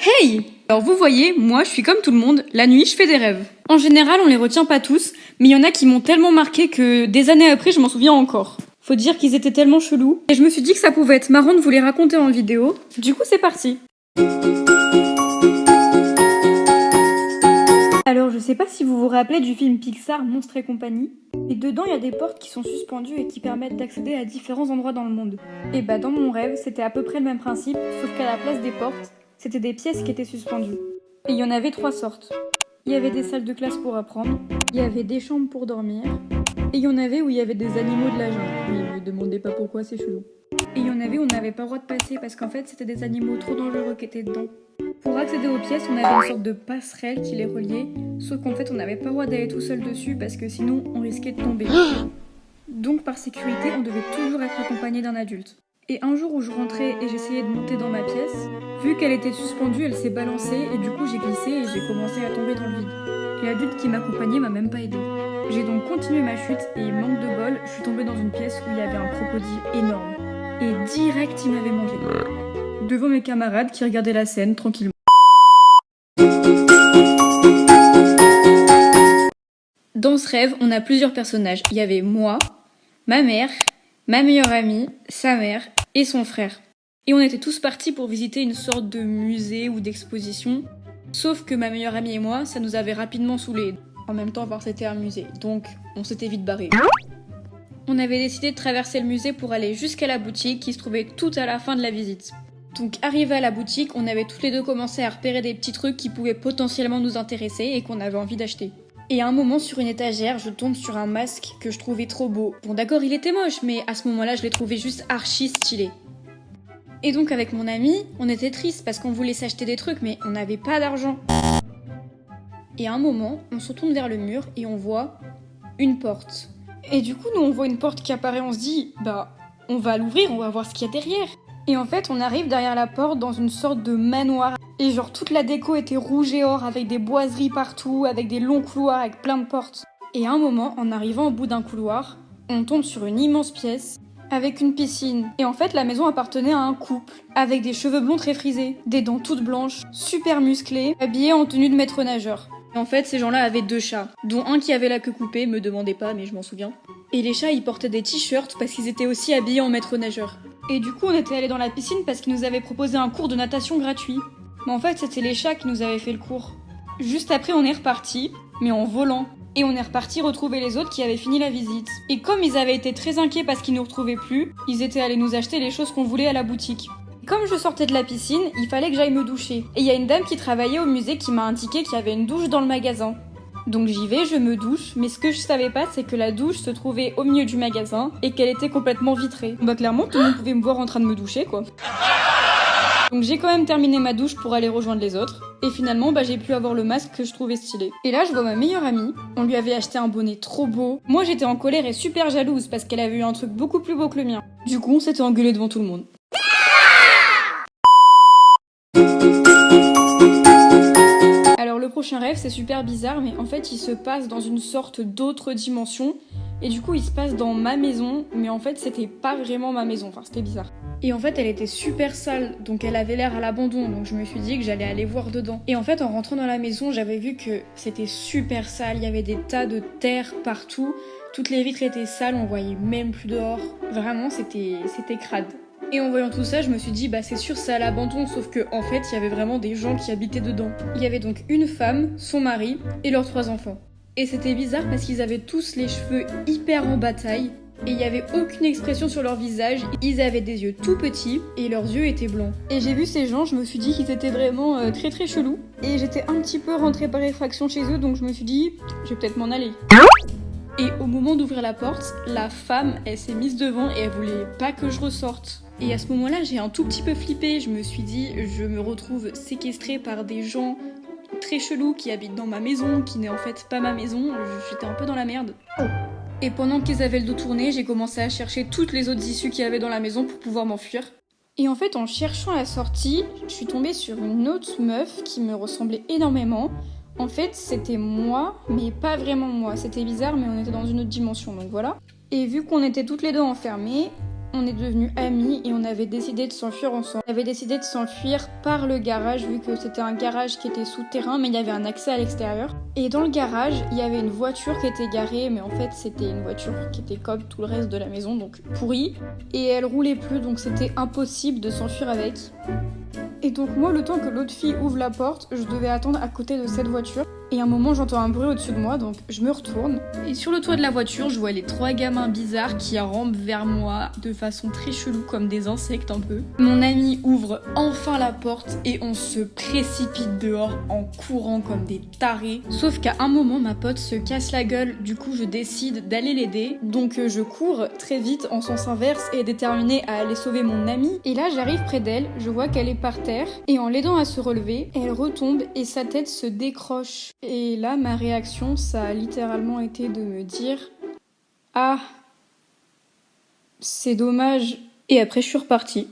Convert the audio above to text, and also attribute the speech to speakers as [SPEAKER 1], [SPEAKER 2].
[SPEAKER 1] Hey! Alors vous voyez, moi je suis comme tout le monde, la nuit je fais des rêves. En général on les retient pas tous, mais il y en a qui m'ont tellement marqué que des années après je m'en souviens encore. Faut dire qu'ils étaient tellement chelous, et je me suis dit que ça pouvait être marrant de vous les raconter en vidéo. Du coup c'est parti. Alors je sais pas si vous vous rappelez du film Pixar Monstres et compagnie, et dedans il y a des portes qui sont suspendues et qui permettent d'accéder à différents endroits dans le monde. Et bah dans mon rêve c'était à peu près le même principe, sauf qu'à la place des portes, c'était des pièces qui étaient suspendues. Et il y en avait 3 sortes. Il y avait des salles de classe pour apprendre, il y avait des chambres pour dormir, et il y en avait où il y avait des animaux de la jungle. Oui, me demandez pas pourquoi, c'est chelou. Et il y en avait où on n'avait pas le droit de passer parce qu'en fait c'était des animaux trop dangereux qui étaient dedans. Pour accéder aux pièces, on avait une sorte de passerelle qui les reliait, sauf qu'en fait on n'avait pas le droit d'aller tout seul dessus parce que sinon on risquait de tomber. Donc par sécurité, on devait toujours être accompagné d'un adulte. Et un jour où je rentrais et j'essayais de monter dans ma pièce, vu qu'elle était suspendue, elle s'est balancée et du coup j'ai glissé et j'ai commencé à tomber dans le vide. Et l'adulte qui m'accompagnait m'a même pas aidé. J'ai donc continué ma chute et manque de bol, je suis tombée dans une pièce où il y avait un crocodile énorme. Et direct il m'avait mangé. Devant mes camarades qui regardaient la scène tranquillement. Dans ce rêve, on a plusieurs personnages. Il y avait moi, ma mère, ma meilleure amie, sa mère et son frère. Et on était tous partis pour visiter une sorte de musée ou d'exposition. Sauf que ma meilleure amie et moi, ça nous avait rapidement saoulés. En même temps, voir c'était un musée, donc on s'était vite barrés. On avait décidé de traverser le musée pour aller jusqu'à la boutique qui se trouvait tout à la fin de la visite. Donc arrivé à la boutique, on avait toutes les deux commencé à repérer des petits trucs qui pouvaient potentiellement nous intéresser et qu'on avait envie d'acheter. Et à un moment, sur une étagère, je tombe sur un masque que je trouvais trop beau. Bon d'accord, il était moche, mais à ce moment-là, je l'ai trouvé juste archi stylé. Et donc avec mon ami, on était triste parce qu'on voulait s'acheter des trucs, mais on n'avait pas d'argent. Et à un moment, on se tourne vers le mur et on voit une porte. Et du coup, nous on voit une porte qui apparaît, on se dit, on va l'ouvrir, on va voir ce qu'il y a derrière. Et en fait, on arrive derrière la porte dans une sorte de manoir. Et genre, toute la déco était rouge et or, avec des boiseries partout, avec des longs couloirs, avec plein de portes. Et à un moment, en arrivant au bout d'un couloir, on tombe sur une immense pièce, avec une piscine. Et en fait, la maison appartenait à un couple, avec des cheveux blonds très frisés, des dents toutes blanches, super musclés, habillés en tenue de maître nageur. Et en fait, ces gens-là avaient 2 chats, dont un qui avait la queue coupée, me demandez pas, mais je m'en souviens. Et les chats, ils portaient des t-shirts parce qu'ils étaient aussi habillés en maître nageur. Et du coup, on était allés dans la piscine parce qu'ils nous avaient proposé un cours de natation gratuit. Mais en fait, c'était les chats qui nous avaient fait le cours. Juste après, on est reparti, mais en volant. Et on est reparti retrouver les autres qui avaient fini la visite. Et comme ils avaient été très inquiets parce qu'ils nous retrouvaient plus, ils étaient allés nous acheter les choses qu'on voulait à la boutique. Comme je sortais de la piscine, il fallait que j'aille me doucher. Et il y a une dame qui travaillait au musée qui m'a indiqué qu'il y avait une douche dans le magasin. Donc j'y vais, je me douche, mais ce que je savais pas, c'est que la douche se trouvait au milieu du magasin et qu'elle était complètement vitrée. Clairement, tout le monde pouvait me voir en train de me doucher, quoi. Donc j'ai quand même terminé ma douche pour aller rejoindre les autres. Et finalement, j'ai pu avoir le masque que je trouvais stylé. Et là, je vois ma meilleure amie. On lui avait acheté un bonnet trop beau. Moi, j'étais en colère et super jalouse parce qu'elle avait eu un truc beaucoup plus beau que le mien. Du coup, on s'était engueulé devant tout le monde. Alors le prochain rêve, c'est super bizarre, mais en fait, il se passe dans une sorte d'autre dimension. Et du coup, il se passe dans ma maison, mais en fait, c'était pas vraiment ma maison. Enfin, c'était bizarre. Et en fait, elle était super sale, donc elle avait l'air à l'abandon, donc je me suis dit que j'allais aller voir dedans. Et en fait, en rentrant dans la maison, j'avais vu que c'était super sale, il y avait des tas de terre partout, toutes les vitres étaient sales, on voyait même plus dehors. Vraiment, c'était crade. Et en voyant tout ça, je me suis dit, c'est sûr, c'est à l'abandon, sauf que en fait, il y avait vraiment des gens qui habitaient dedans. Il y avait donc une femme, son mari et leurs 3 enfants. Et c'était bizarre parce qu'ils avaient tous les cheveux hyper en bataille. Et il n'y avait aucune expression sur leur visage, ils avaient des yeux tout petits et leurs yeux étaient blancs. Et j'ai vu ces gens, je me suis dit qu'ils étaient vraiment très très chelous. Et j'étais un petit peu rentrée par effraction chez eux, donc je me suis dit, je vais peut-être m'en aller. Et au moment d'ouvrir la porte, la femme, elle s'est mise devant et elle voulait pas que je ressorte. Et à ce moment-là, j'ai un tout petit peu flippé, je me suis dit, je me retrouve séquestrée par des gens très chelous qui habitent dans ma maison, qui n'est en fait pas ma maison, j'étais un peu dans la merde. Et pendant qu'ils avaient le dos tourné, j'ai commencé à chercher toutes les autres issues qu'il y avait dans la maison pour pouvoir m'enfuir. Et en fait, en cherchant la sortie, je suis tombée sur une autre meuf qui me ressemblait énormément. En fait, c'était moi, mais pas vraiment moi. C'était bizarre, mais on était dans une autre dimension, donc voilà. Et vu qu'on était toutes les deux enfermées, On est devenus amis et on avait décidé de s'enfuir ensemble. On avait décidé de s'enfuir par le garage vu que c'était un garage qui était souterrain mais il y avait un accès à l'extérieur. Et dans le garage, il y avait une voiture qui était garée mais en fait c'était une voiture qui était comme tout le reste de la maison, donc pourrie. Et elle roulait plus donc c'était impossible de s'enfuir avec. Et donc moi, le temps que l'autre fille ouvre la porte, je devais attendre à côté de cette voiture. Et à un moment, j'entends un bruit au-dessus de moi, donc je me retourne. Et sur le toit de la voiture, je vois les 3 gamins bizarres qui rampent vers moi de façon très chelou, comme des insectes un peu. Mon ami ouvre enfin la porte et on se précipite dehors en courant comme des tarés. Sauf qu'à un moment, ma pote se casse la gueule, du coup je décide d'aller l'aider. Donc je cours très vite en sens inverse et déterminée à aller sauver mon amie. Et là, j'arrive près d'elle, je vois qu'elle est par terre. Et en l'aidant à se relever, elle retombe et sa tête se décroche. Et là, ma réaction, ça a littéralement été de me dire « Ah, c'est dommage ». Et après, je suis repartie.